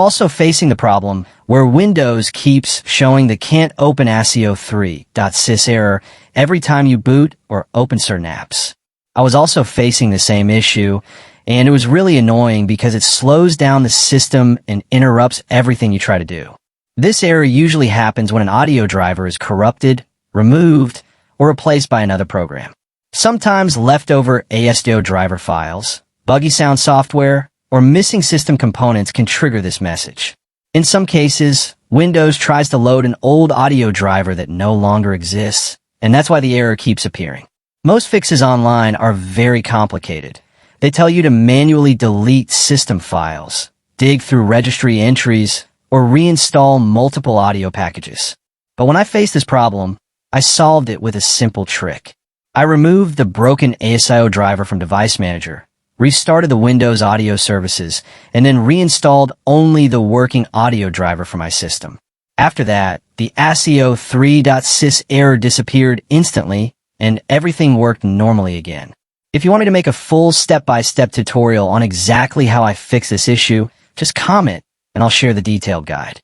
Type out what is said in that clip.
Also facing the problem where Windows keeps showing the can't open asio3 sys error every time you boot or open certain apps. I was also facing the same issue, and it was really annoying because it slows down the system and interrupts everything you try to do. This error usually happens when an audio driver is corrupted, removed, or replaced by another program. Sometimes leftover ASIO driver files, buggy sound software, or missing system components can trigger this message. In some cases, Windows tries to load an old audio driver that no longer exists, and that's why the error keeps appearing. Most fixes online are very complicated. They tell you to manually delete system files, dig through registry entries, or reinstall multiple audio packages. But when I faced this problem, I solved it with a simple trick. I removed the broken ASIO driver from Device Manager, restarted the Windows audio services, and then reinstalled only the working audio driver for my system. After that, the asio3 sys error disappeared instantly, and everything worked normally again. If you want me to make a full step-by-step tutorial on exactly how I fix this issue, just comment, and I'll share the detailed guide.